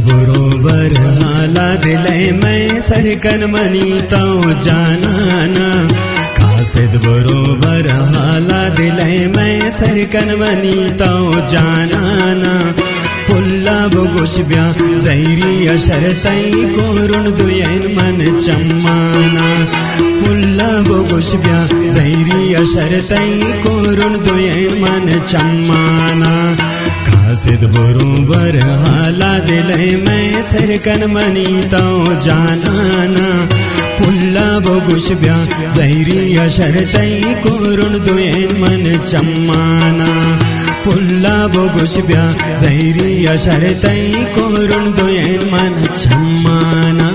बरोबर हाला दिले मैं सरकन मनी तो जानाना खासिद बरोबर हाला दिले मैं सरकन मनी तो जानाना पुल्ला बुगुशब्या जैरी अशरतई कोरुण दुयन मन चम्माना पुल्ला बुगुशब्या जैरी अशरतई कोरुण दुयन मन चम्माना खासिद बरोबर हाला दिले मैं सरकन मनी तो जानाना पुल्ला बुगुशब्या जैरी अशरतई कोरुण दुयन मन चम्माना पुल्ला बुगुशब्या जैरी अशरतई कोरुण दुयन मन चम्माना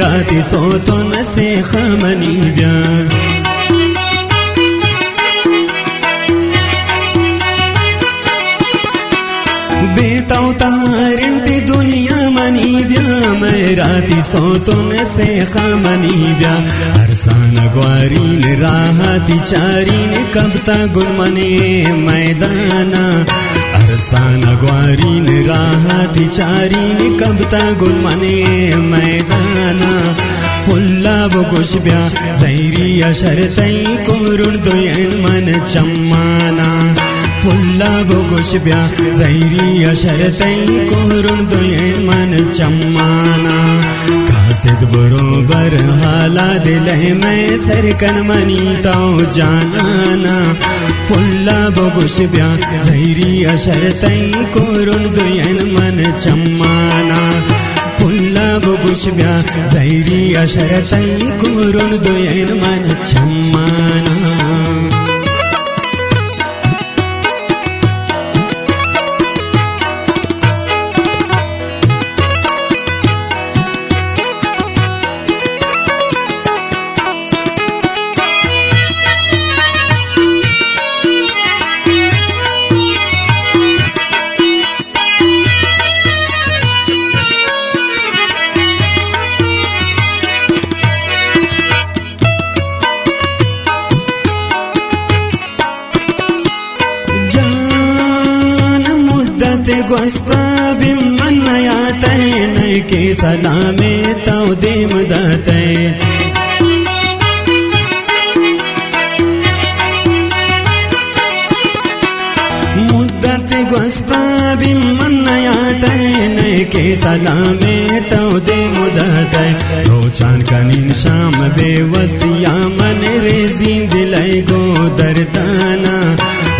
राती सो तो न से खमनी ब्या बेताऊ तारिंती दुनिया मनी ब्या मैं राती सो तो न से खमनी ब्या हरसान ग्वारीन राहती चारीन कबता गुलमने मैदाना अरसान ग्वारीन राहती चारीन कबता गुलमने मैदाना पुल्ला बुगुशब्या जैरी अशरतई कोरुण दुयन मन चम्माना पुल्ला बुगुशब्या जैरी अशरतई कोरुण दुयन मन चम्माना खासिद बरोबर हाला दिले मैं सरकन मनी तो जानाना पुल्ला बुगुशब्या जैरी अशरतई कोरुण दुयन मन चम्माना पुल्ला बुगुशब्या जैरी अशरतई कोरुण दुयन मन चम्माना गोस्ता बिमन याते नय के सलामे तो देम दाते मुद्दत गोस्ता बिमन याते नय के सलामे तो देम दाते रोचान कनीन शाम बेवसिया मन रेजिन दिलाई गो दर्दाना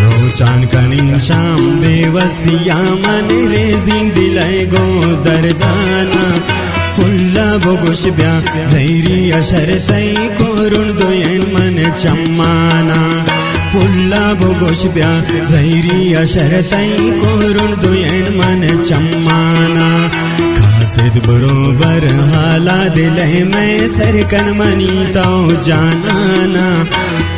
रोचान कनीन शाम बेवसिया मन रेजिन दिलाई गो दर्दाना पुल्ला बुगुशब्या जैरी अशरतई कोरुण दुयन मन चम्माना पुल्ला बुगुशब्या जैरी अशरतई कोरुण दुयन मन चम्माना खासिद बरोबर हाला दिले मैं सरकन मनी तो जानाना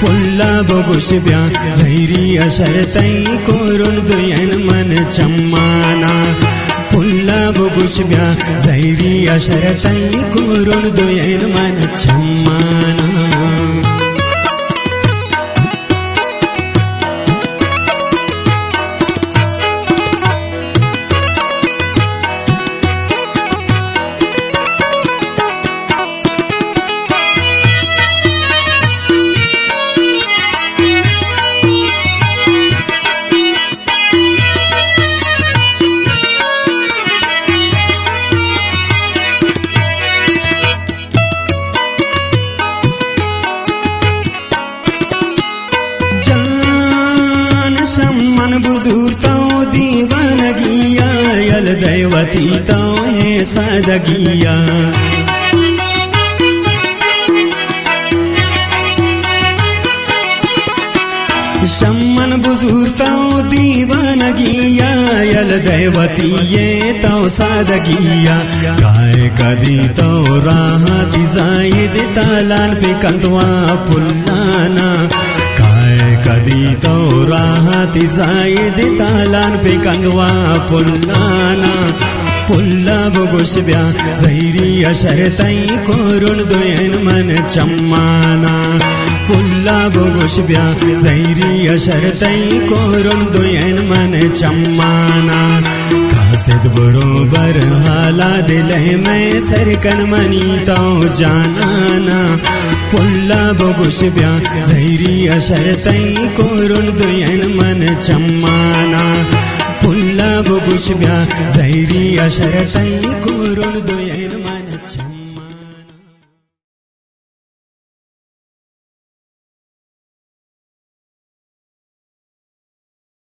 पुल्ला बुगुशब्या जैरी अशरतई कोरुण दुयन मन चम्माना पुल्ला बुगुशब्या जैरी अशरतई कोरुण दुयन मन चम्माना बुजुर्गों दीवानगिया यल दैवती तो है सादगिया यल दैवती ये तो सादगिया काय कदी तो राहती जाईद तालान पे कंदवा पुल्लाना काय कदी तो राहती जाईद तालान पे कंदवा पुल्लाना पुल्ला बुगुशब्या जहिरी अशरतई कोरुन दोयन मन चम्माना पुल्ला बुगुशब्या जहिरी अशरतई कोरुन दोयन मन चम्माना कासिद बरोबर हाला दिल में सरकन मनी तो जानाना पुल्ला बुगुशब्या जहिरी अशरतई कोरुन दोयन मन चम्माना पुल्ला बुगुशब्या जहिरी अशरतई कोरुन दोयन